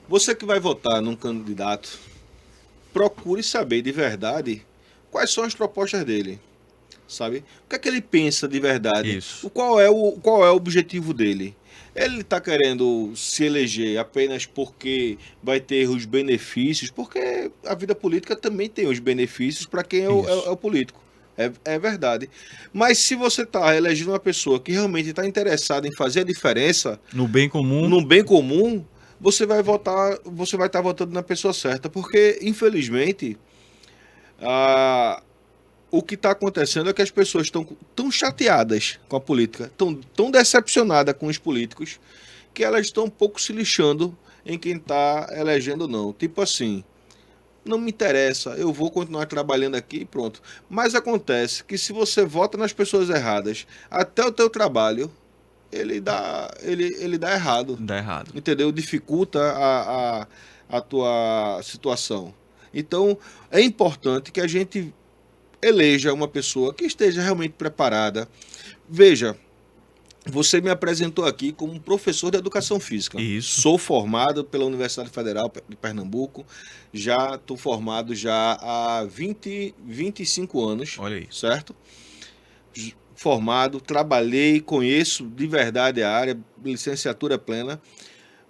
Você que vai votar num candidato, procure saber de verdade quais são as propostas dele, sabe? O que é que ele pensa de verdade? Isso. Qual é o objetivo dele? Ele está querendo se eleger apenas porque vai ter os benefícios, porque a vida política também tem os benefícios para quem é o político. É verdade. Mas se você está elegendo uma pessoa que realmente está interessada em fazer a diferença no bem comum, você vai estar votando na pessoa certa, porque infelizmente o que está acontecendo é que as pessoas estão tão chateadas com a política, tão decepcionadas com os políticos, que elas estão um pouco se lixando em quem está elegendo ou não. Tipo assim, não me interessa, eu vou continuar trabalhando aqui e pronto. Mas acontece que se você vota nas pessoas erradas, até o teu trabalho ele dá errado. Dá errado. Entendeu? Dificulta a tua situação. Então, é importante que a gente eleja uma pessoa que esteja realmente preparada. Veja, você me apresentou aqui como um professor de educação física. Isso. Sou formado pela Universidade Federal de Pernambuco. Já estou formado já há 25 anos. Olha aí. Certo? Formado, trabalhei, conheço de verdade a área, licenciatura plena.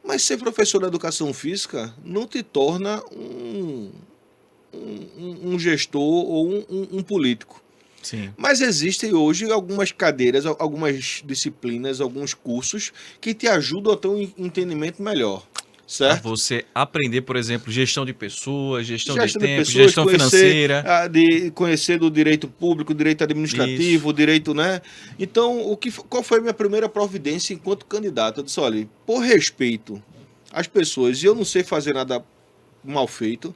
Mas ser professor de educação física não te torna um gestor ou um político. Sim. Mas existem hoje algumas cadeiras, algumas disciplinas, alguns cursos que te ajudam a ter um entendimento melhor, Pra certo? você aprender, por exemplo, gestão de pessoas, gestão de Gestão de tempo, pessoas, gestão conhecer, financeira. de conhecer do direito público, direito administrativo, direito, né? Então, qual foi a minha primeira providência enquanto candidato? Eu disse, olha, por respeito às pessoas, e eu não sei fazer nada mal feito,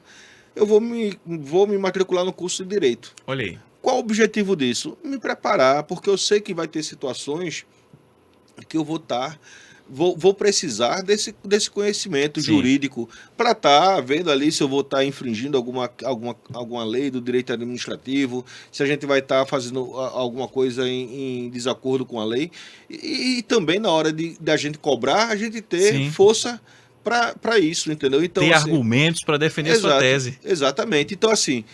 eu vou me matricular no curso de direito. Olha aí. Qual o objetivo disso? Me preparar, porque eu sei que vai ter situações que eu vou precisar desse conhecimento Sim. jurídico para estar vendo ali se eu vou estar infringindo alguma lei do direito administrativo, se a gente vai estar fazendo alguma coisa em desacordo com a lei. E também na hora da gente cobrar, a gente ter Sim. força para isso, entendeu? Então, Ter assim, argumentos para defender sua tese. Exatamente. Então, assim,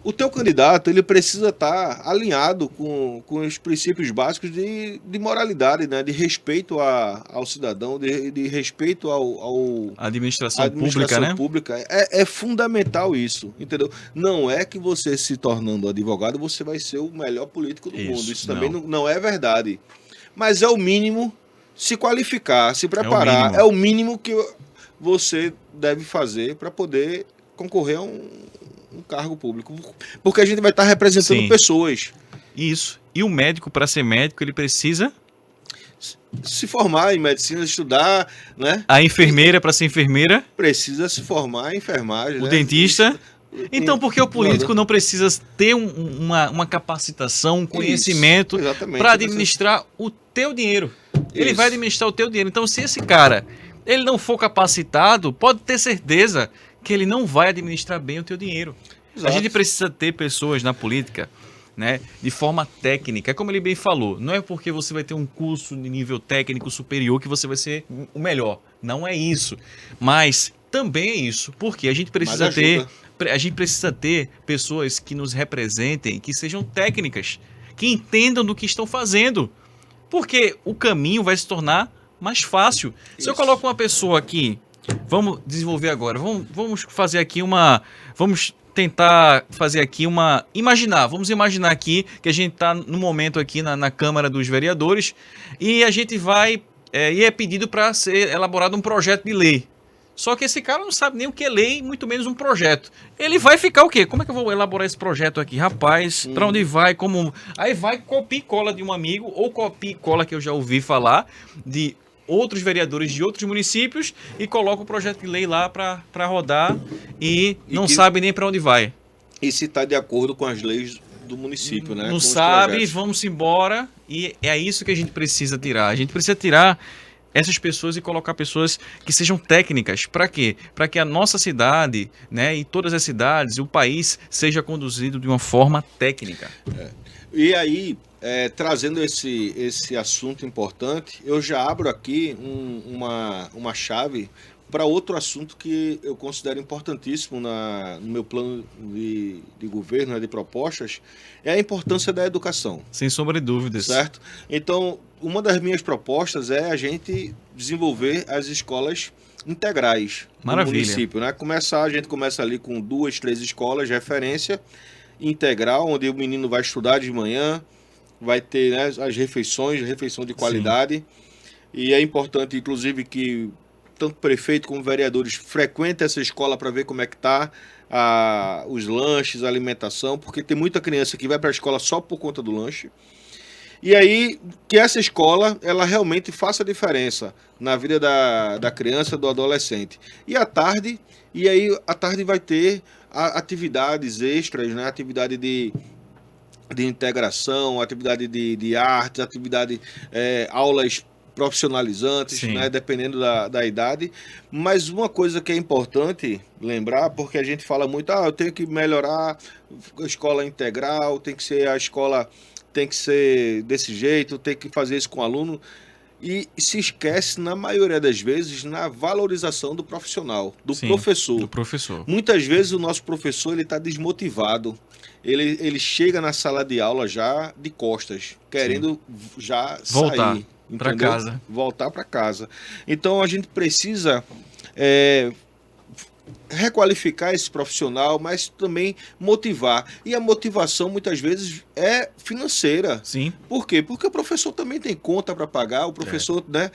o teu candidato ele precisa estar alinhado com os princípios básicos de moralidade, né? De respeito ao cidadão, de respeito A administração à administração pública, né? pública. É fundamental isso, entendeu? Não é que você se tornando advogado, você vai ser o melhor político do mundo. Isso também não é verdade. Mas é o mínimo se qualificar, se preparar. É o mínimo que você deve fazer para poder concorrer a um cargo público, porque a gente vai estar representando pessoas. Isso. E o médico, para ser médico, ele precisa se formar em medicina, estudar, né? A enfermeira, para ser enfermeira, precisa se formar em enfermagem. O né? dentista. Então, por que o político não precisa ter uma capacitação, um conhecimento para administrar o teu dinheiro? Ele vai administrar o teu dinheiro. Então, se esse cara ele não for capacitado, pode ter certeza que ele não vai administrar bem o teu dinheiro. Exato. A gente precisa ter pessoas na política, né, de forma técnica. Como ele bem falou, não é porque você vai ter um curso de nível técnico superior que você vai ser o melhor. Não é isso. Mas também é isso, porque a gente precisa ter pessoas que nos representem, que sejam técnicas, que entendam do que estão fazendo. Porque o caminho vai se tornar mais fácil. Isso. Se eu coloco uma pessoa aqui, vamos desenvolver agora, vamos fazer aqui vamos tentar fazer aqui vamos imaginar aqui que a gente está no momento aqui na Câmara dos Vereadores e a gente vai, e é pedido para ser elaborado um projeto de lei. Só que esse cara não sabe nem o que é lei, muito menos um projeto. Ele vai ficar o quê? Como é que eu vou elaborar esse projeto aqui? Rapaz, para onde vai? Como? Aí vai copia e cola de um amigo, ou copia e cola que eu já ouvi falar, de outros vereadores de outros municípios e coloca o projeto de lei lá para rodar e não sabe nem para onde vai. E se está de acordo com as leis do município, né? Não sabe, vamos embora. E é isso que a gente precisa tirar. A gente precisa tirar essas pessoas e colocar pessoas que sejam técnicas. Para quê? Para que a nossa cidade, né, e todas as cidades, o país, seja conduzido de uma forma técnica. E aí, trazendo esse assunto importante, eu já abro aqui uma chave para outro assunto que eu considero importantíssimo no meu plano de governo, de propostas, é a importância da educação. Sem sombra de dúvidas. Certo? Então, uma das minhas propostas é a gente desenvolver as escolas integrais do município. Né? A gente começa ali com 2, 3 escolas de referência integral, onde o menino vai estudar de manhã, vai ter, né, as refeição de qualidade. Sim. E é importante, inclusive, que tanto prefeito como vereadores frequentem essa escola para ver como é que está os lanches, a alimentação, porque tem muita criança que vai para a escola só por conta do lanche. E aí, que essa escola, ela realmente faça diferença na vida da criança, do adolescente. E à tarde vai ter atividades extras, né? Atividade de integração, atividade de arte, aulas profissionalizantes, Sim. né, dependendo da idade. Mas uma coisa que é importante lembrar, porque a gente fala muito, eu tenho que melhorar a escola integral, tem que ser a escola, tem que ser desse jeito, tem que fazer isso com o aluno. E se esquece, na maioria das vezes, na valorização do profissional, do Sim, do professor. professor. Muitas vezes o nosso professor ele está desmotivado. Ele chega na sala de aula já de costas, Sim. querendo já Voltar sair, para entendeu? casa. Voltar para casa. Então a gente precisa é, requalificar esse profissional, mas também motivar. E a motivação muitas vezes é financeira. Sim. Por quê? Porque o professor também tem conta para pagar, o É. professor, né,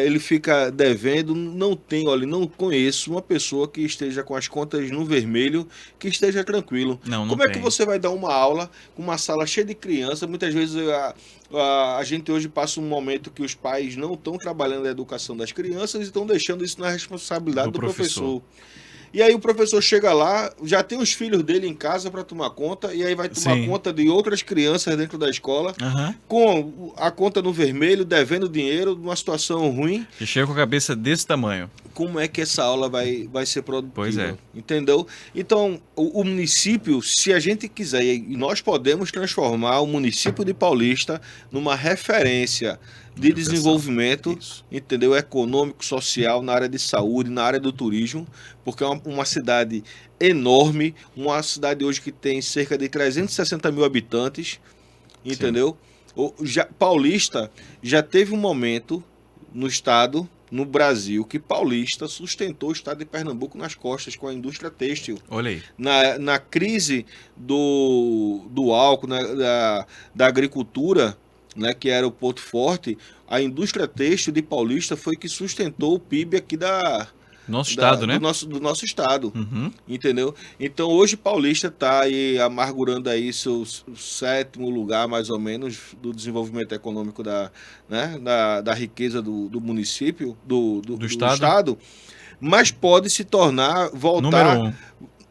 ele fica devendo, não tem, olha, não conheço uma pessoa que esteja com as contas no vermelho, que esteja tranquilo. Não Como é que tem. você vai dar uma aula com uma sala cheia de criança? Muitas vezes a gente hoje passa um momento que os pais não estão trabalhando a educação das crianças e estão deixando isso na responsabilidade Do do professor. professor. E aí o professor chega lá, já tem os filhos dele em casa para tomar conta, e aí vai tomar Sim. conta de outras crianças dentro da escola, Aham. com a conta no vermelho, devendo dinheiro, numa situação ruim. Já chega com a cabeça desse tamanho. Como é que essa aula vai ser produtiva? Pois é. Entendeu? Então, o município, se a gente quiser, e nós podemos transformar o município de Paulista numa referência de Educação. desenvolvimento, Isso. entendeu? Econômico, social, na área de saúde, na área do turismo, porque é uma cidade enorme, uma cidade hoje que tem cerca de 360 mil habitantes, entendeu? Paulista já teve um momento no estado, no Brasil, que Paulista sustentou o estado de Pernambuco nas costas com a indústria têxtil. Olha aí. Na crise do álcool, né, da agricultura, né, que era o ponto forte, a indústria têxtil de Paulista foi que sustentou o PIB aqui Nosso estado, né? do nosso estado, Uhum. entendeu? Então hoje Paulista está aí amargurando aí seu sétimo lugar, mais ou menos, do desenvolvimento econômico né, da riqueza do município, do estado, mas pode se tornar, voltar... Número 1.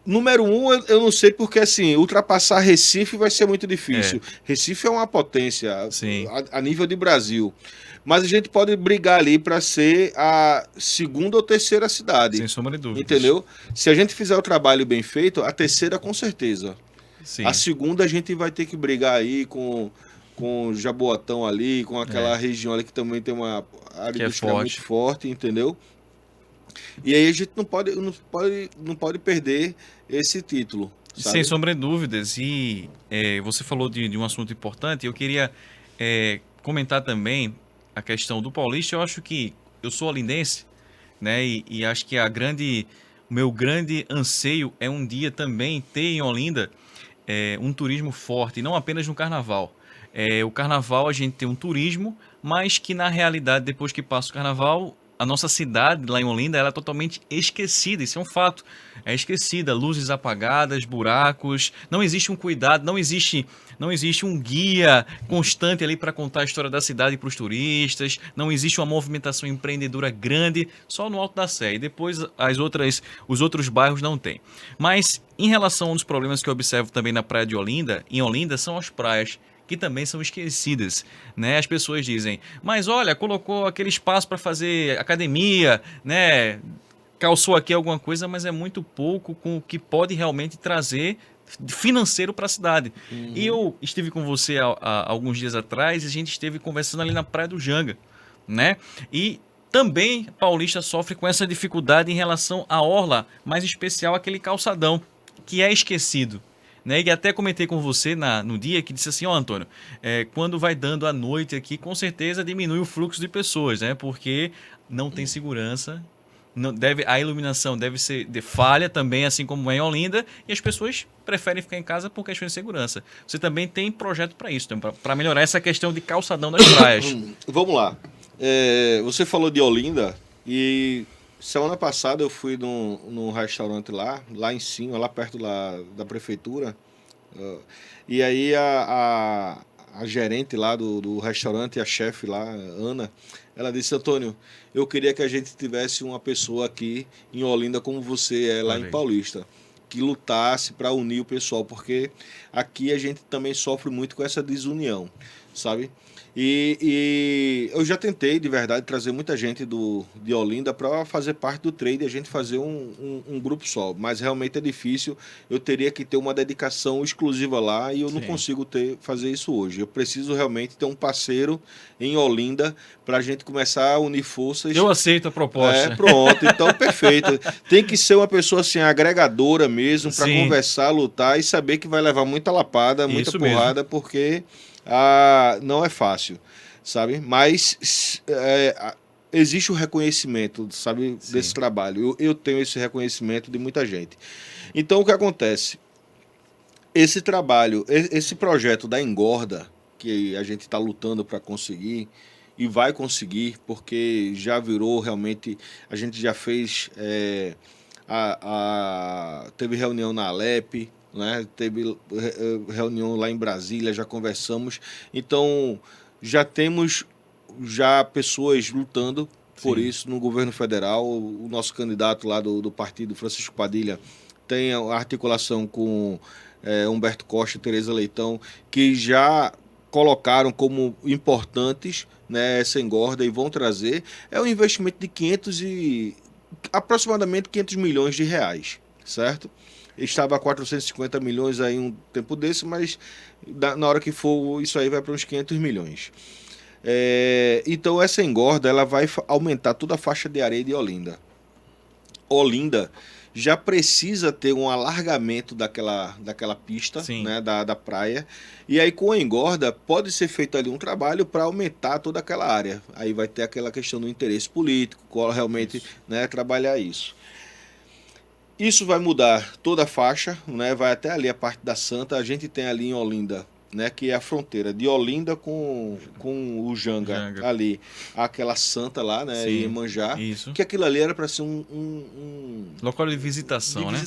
Número um, eu não sei porque, assim, ultrapassar Recife vai ser muito difícil. Recife é uma potência Sim. a nível de Brasil. Mas a gente pode brigar ali para ser a segunda ou terceira cidade. Sem sombra de dúvidas. Entendeu? Se a gente fizer o trabalho bem feito, a terceira com certeza. Sim. A segunda a gente vai ter que brigar aí com Jaboatão ali, com aquela região ali que também tem uma área industrial muito forte, entendeu? E aí a gente não pode perder esse título. Sabe? Sem sombra de dúvidas. E você falou de um assunto importante. Eu queria comentar também a questão do Paulista. Eu acho que eu sou olindense, né? E acho que o meu grande anseio é um dia também ter em Olinda um turismo forte, não apenas no carnaval. O carnaval a gente tem um turismo, mas que na realidade, depois que passa o carnaval, a nossa cidade lá em Olinda ela é totalmente esquecida, isso é um fato. É esquecida, luzes apagadas, buracos, não existe um cuidado, não existe um guia constante ali para contar a história da cidade para os turistas, não existe uma movimentação empreendedora grande, só no Alto da Sé. E depois os outros bairros não tem. Mas em relação a um dos problemas que eu observo também na praia de Olinda, em Olinda são as praias que também são esquecidas, né? As pessoas dizem, mas olha, colocou aquele espaço para fazer academia, né? Calçou aqui alguma coisa, mas é muito pouco com o que pode realmente trazer financeiro para a cidade. Uhum. E eu estive com você há alguns dias atrás e a gente esteve conversando ali na Praia do Janga, né? E também Paulista sofre com essa dificuldade em relação à orla, mais especial aquele calçadão, que é esquecido. Né? E até comentei com você no dia que disse assim, Antônio, quando vai dando a noite aqui, com certeza diminui o fluxo de pessoas, né? Porque não tem segurança, a iluminação deve ser de falha também, assim como é em Olinda, e as pessoas preferem ficar em casa por questão de segurança. Você também tem projeto para isso, para melhorar essa questão de calçadão das praias. Vamos lá. Você falou de Olinda e... Semana passada eu fui num restaurante lá em cima, lá perto da prefeitura. E aí a gerente lá do restaurante, a chefe lá, Ana, ela disse, Antônio, eu queria que a gente tivesse uma pessoa aqui em Olinda como você é lá em Paulista, que lutasse para unir o pessoal, porque aqui a gente também sofre muito com essa desunião, sabe? E eu já tentei, de verdade, trazer muita gente de Olinda para fazer parte do trade e a gente fazer um grupo só. Mas realmente é difícil. Eu teria que ter uma dedicação exclusiva lá e eu não Sim. consigo fazer isso hoje. Eu preciso realmente ter um parceiro em Olinda para a gente começar a unir forças. Eu aceito a proposta. Pronto, então perfeito. Tem que ser uma pessoa assim, agregadora mesmo, para Sim. conversar, lutar e saber que vai levar muita lapada, muita Isso porrada, porque não é fácil, sabe? Mas existe o reconhecimento, sabe, Sim. desse trabalho. Eu tenho esse reconhecimento de muita gente. Então, o que acontece? Esse trabalho, esse projeto da engorda, que a gente está lutando para conseguir, e vai conseguir, porque já virou realmente, a gente já fez, teve reunião na Alep, né? Teve reunião lá em Brasília, já conversamos, então já temos pessoas lutando por Sim. isso no governo federal. O nosso candidato lá do partido, Francisco Padilha, tem a articulação com Humberto Costa e Tereza Leitão, que já colocaram como importantes, né, essa engorda e vão trazer. É um investimento de aproximadamente 500 milhões de reais, certo? Estava a 450 milhões aí um tempo desse, mas na hora que for, isso aí vai para uns 500 milhões. Então essa engorda ela vai aumentar toda a faixa de areia de Olinda. Olinda já precisa ter um alargamento daquela pista, né, da praia. E aí com a engorda pode ser feito ali um trabalho para aumentar toda aquela área. Aí vai ter aquela questão do interesse político, qual realmente, né, trabalhar isso. Isso vai mudar toda a faixa, né, vai até ali a parte da Santa. A gente tem ali em Olinda, né, que é a fronteira de Olinda com o Janga, ali, aquela Santa lá, né, em Iemanjá, que aquilo ali era para ser um local de visitação, né?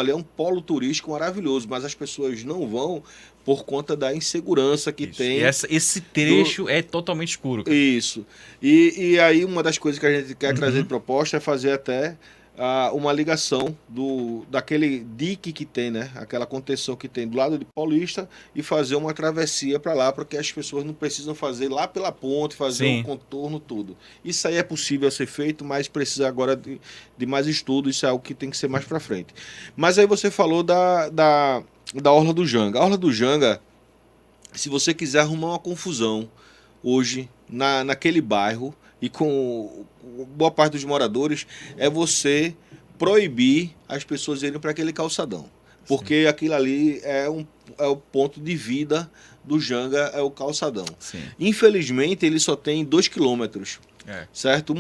Ali é um polo turístico maravilhoso, mas as pessoas não vão por conta da insegurança que tem. E esse trecho é totalmente escuro. Cara. Isso. E aí uma das coisas que a gente quer trazer de proposta é fazer até uma ligação daquele dique que tem, né? Aquela contenção que tem do lado de Paulista e fazer uma travessia para lá, porque as pessoas não precisam fazer lá pela ponte, fazer um contorno, tudo. Isso aí é possível ser feito, mas precisa agora de mais estudo, isso é algo que tem que ser mais para frente. Mas aí você falou da Orla do Janga. A Orla do Janga, se você quiser arrumar uma confusão hoje naquele bairro, e com boa parte dos moradores, é você proibir as pessoas irem para aquele calçadão. Porque aquilo ali é o ponto de vida do Janga, é o calçadão. Sim. Infelizmente, ele só tem 2 quilômetros. Certo?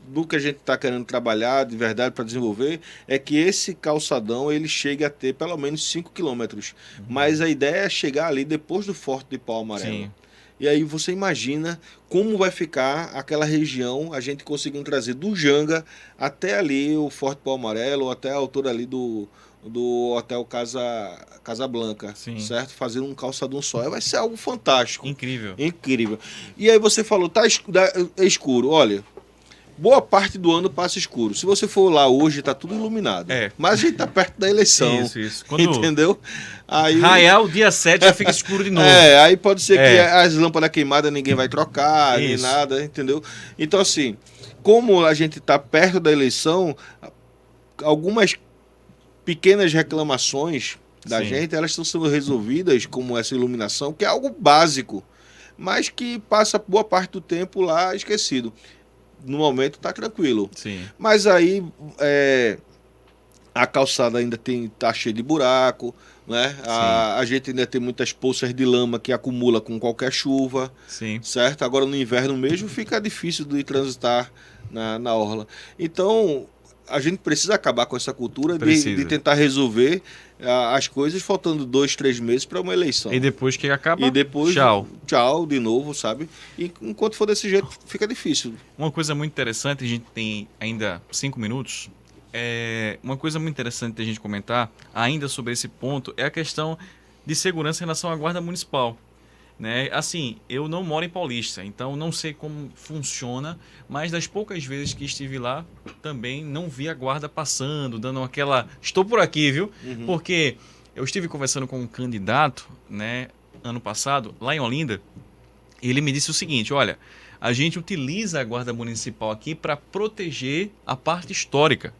Do que a gente está querendo trabalhar de verdade para desenvolver é que esse calçadão ele chegue a ter pelo menos 5 quilômetros. Mas a ideia é chegar ali depois do Forte de Pau Amarelo. Sim. E aí você imagina como vai ficar aquela região, a gente conseguindo trazer do Janga até ali o Forte Pau Amarelo, ou até a altura ali do Hotel Casa Blanca, certo? Fazendo um calçadão só. Vai ser algo fantástico. Incrível. Incrível. E aí você falou, é escuro. Olha, boa parte do ano passa escuro. Se você for lá hoje, tá tudo iluminado. Mas a gente tá perto da eleição. Isso. Entendeu? Aí, raiar o dia 7 já fica escuro de novo. Aí pode ser que as lâmpadas queimadas ninguém vai trocar, nem nada, entendeu? Então, assim, como a gente tá perto da eleição, algumas pequenas reclamações da gente, elas estão sendo resolvidas, como essa iluminação, que é algo básico, mas que passa boa parte do tempo lá esquecido. No momento tá tranquilo. Mas aí a calçada ainda tá cheia de buraco, né? A gente ainda tem muitas poças de lama que acumula com qualquer chuva, certo? Agora no inverno mesmo fica difícil de transitar na orla. Então a gente precisa acabar com essa cultura de tentar resolver as coisas faltando 2, 3 meses para uma eleição. E depois que acaba, e depois, tchau de novo, sabe? E enquanto for desse jeito, fica difícil. Uma coisa muito interessante, a gente tem ainda 5 minutos, uma coisa muito interessante de a gente comentar, ainda sobre esse ponto, é a questão de segurança em relação à guarda municipal. Né? Assim, eu não moro em Paulista, então não sei como funciona, mas das poucas vezes que estive lá, também não vi a guarda passando, dando aquela... Estou por aqui, viu? Porque eu estive conversando com um candidato, né, ano passado, lá em Olinda, Ele me disse o seguinte, olha, a gente utiliza a guarda municipal aqui para proteger a parte histórica,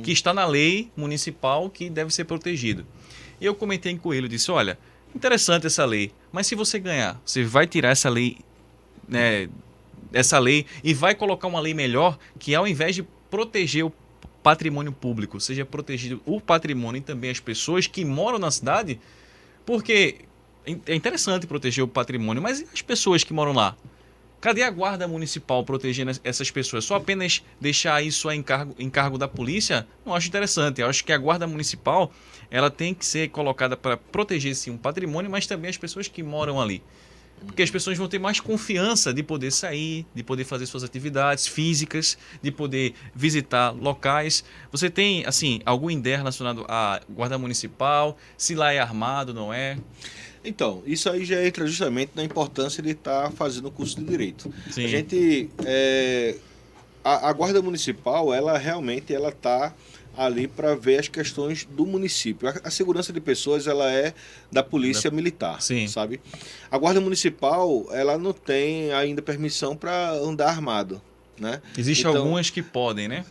que está na lei municipal que deve ser protegido. E eu comentei com ele, eu disse, olha, interessante essa lei, mas se você ganhar, você vai tirar né, essa lei e vai colocar uma lei melhor que ao invés de proteger o patrimônio público, seja protegido o patrimônio e também as pessoas que moram na cidade, porque é interessante proteger o patrimônio, mas e as pessoas que moram lá? Cadê a guarda municipal protegendo essas pessoas? Só apenas deixar isso a encargo da polícia? Não acho interessante. Eu acho que a guarda municipal ela tem que ser colocada para proteger sim um patrimônio, mas também as pessoas que moram ali. Porque as pessoas vão ter mais confiança de poder sair, de poder fazer suas atividades físicas, de poder visitar locais. Você tem, assim, alguma ideia relacionada à guarda municipal? Se lá é armado, não é? Então, isso aí já entra justamente na importância de estar fazendo o curso de Direito. A Sim, gente, a Guarda Municipal, ela realmente ela está ali para ver as questões do município. A segurança de pessoas, ela é da Polícia Militar, sim. sabe? A Guarda Municipal, ela não tem ainda permissão para andar armado, né? Existem Então, algumas que podem, né?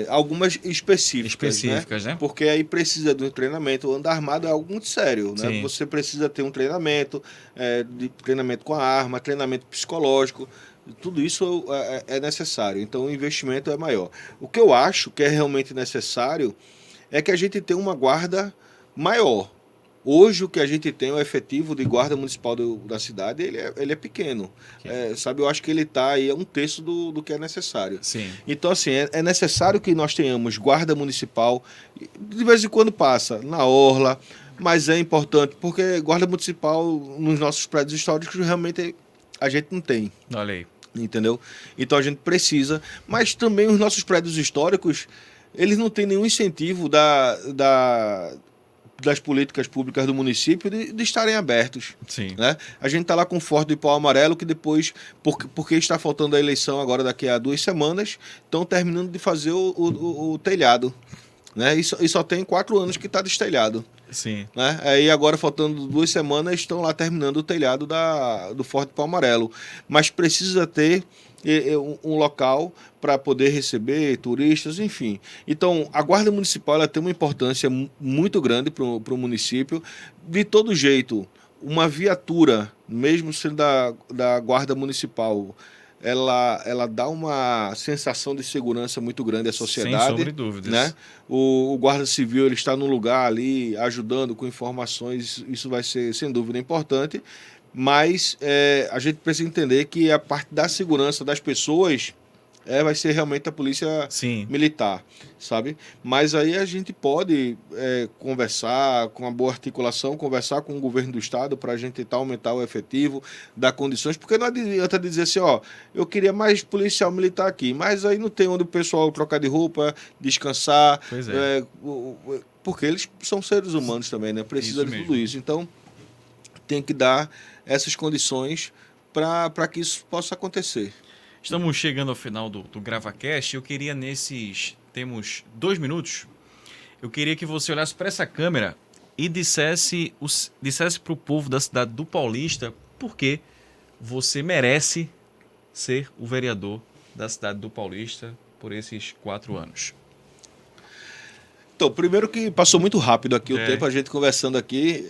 algumas específicas, né? Específicas, né? Porque aí precisa de um treinamento. O andar armado é algo muito sério, né? Sim. Você precisa ter um treinamento, de treinamento com a arma, treinamento psicológico. Tudo isso é necessário. Então, o investimento é maior. O que eu acho que é realmente necessário é que a gente tenha uma guarda maior. Hoje, o que a gente tem, o efetivo de guarda municipal da cidade, ele é pequeno. Sabe, eu acho que ele está aí a um terço do que é necessário. Sim. Então, assim, é necessário que nós tenhamos guarda municipal, de vez em quando passa, na orla, mas é importante, porque guarda municipal nos nossos prédios históricos realmente a gente não tem, Olha aí. entendeu? Então a gente precisa, mas também os nossos prédios históricos, eles não têm nenhum incentivo das políticas públicas do município de estarem abertos. Sim. Né? A gente está lá com o Forte do Pau Amarelo, que depois, porque está faltando a eleição agora daqui a 2 semanas, estão terminando de fazer o telhado. Né? E só tem 4 anos que está destelhado. Sim. Né? Aí agora, faltando 2 semanas, estão lá terminando o telhado do Forte do Pau Amarelo. Mas precisa ter um local para poder receber turistas, enfim. Então, a Guarda Municipal ela tem uma importância muito grande para o município. De todo jeito, uma viatura, mesmo sendo da Guarda Municipal, ela dá uma sensação de segurança muito grande à sociedade. Sem sombra de dúvidas. Né? O Guarda Civil ele está no lugar ali, ajudando com informações, isso vai ser, sem dúvida, importante. Mas a gente precisa entender que a parte da segurança das pessoas vai ser realmente a polícia Sim. militar, sabe? Mas aí a gente pode conversar com uma boa articulação, conversar com o governo do estado para a gente tentar aumentar o efetivo, dar condições, porque não adianta dizer assim, ó, eu queria mais policial militar aqui, mas aí não tem onde o pessoal trocar de roupa, descansar, Pois é. porque eles são seres humanos também, né? Precisa Isso de mesmo. tudo isso. Então, tem que dar essas condições para que isso possa acontecer. Estamos chegando ao final do GravaCast. Eu queria temos 2 minutos. Eu queria que você olhasse para essa câmera e dissesse para o povo da cidade do Paulista por que você merece ser o vereador da cidade do Paulista por esses 4 anos. Então, primeiro que passou muito rápido aqui o tempo, a gente conversando aqui,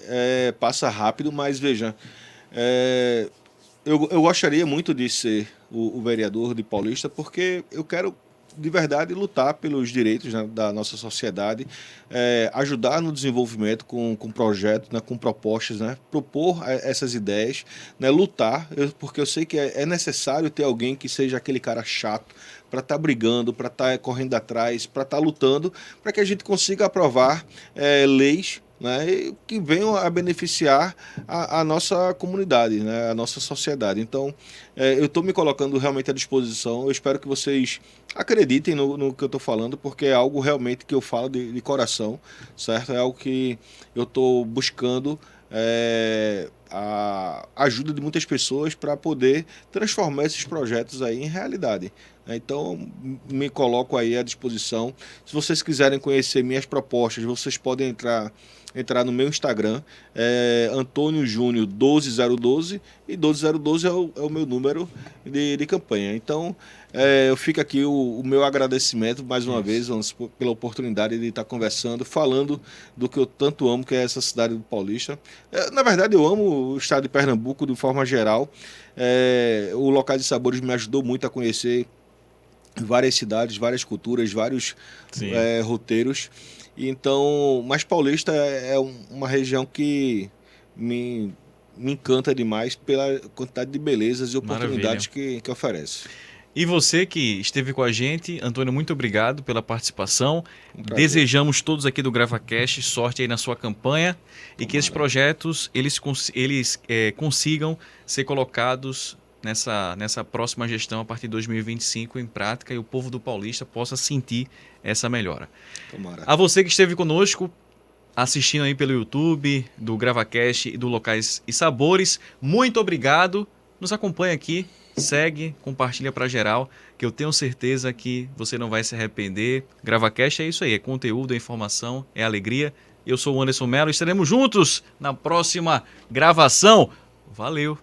passa rápido, mas veja, eu gostaria muito de ser o vereador de Paulista, porque eu quero, de verdade, lutar pelos direitos, né, da nossa sociedade, ajudar no desenvolvimento com projetos, né, com propostas, né, propor essas ideias, né, lutar, porque eu sei que é necessário ter alguém que seja aquele cara chato, para estar brigando, para estar correndo atrás, para estar lutando, para que a gente consiga aprovar leis, né, que venham a beneficiar a nossa comunidade, né, a nossa sociedade. Então, eu estou me colocando realmente à disposição. Eu espero que vocês acreditem no que eu estou falando, porque é algo realmente que eu falo de coração, certo? É algo que eu estou buscando a ajuda de muitas pessoas para poder transformar esses projetos aí em realidade. Então, me coloco aí à disposição. Se vocês quiserem conhecer minhas propostas, vocês podem entrar no meu Instagram, Antônio Júnior 12012, e 12012 é o meu número de campanha. Então, eu fico aqui o meu agradecimento mais uma vez, pela oportunidade de estar conversando, falando do que eu tanto amo, que é essa cidade do Paulista. Na verdade, eu amo o estado de Pernambuco de forma geral. O Locais de Sabores me ajudou muito a conhecer várias cidades, várias culturas, vários roteiros. Então, mas Paulista é uma região que me encanta demais pela quantidade de belezas e oportunidades que oferece. E você que esteve com a gente, Antônio, muito obrigado pela participação. Desejamos todos aqui do GravaCast sorte aí na sua campanha. E que esses projetos eles consigam ser colocados nessa próxima gestão a partir de 2025 em prática e o povo do Paulista possa sentir essa melhora. Tomara. A você que esteve conosco assistindo aí pelo YouTube do GravaCast e do Locais e Sabores, muito obrigado. Nos acompanha aqui, segue, compartilha para geral, que eu tenho certeza que você não vai se arrepender. GravaCast é isso aí, é conteúdo, é informação, é alegria. Eu sou o Anderson Mello, estaremos juntos na próxima gravação. Valeu!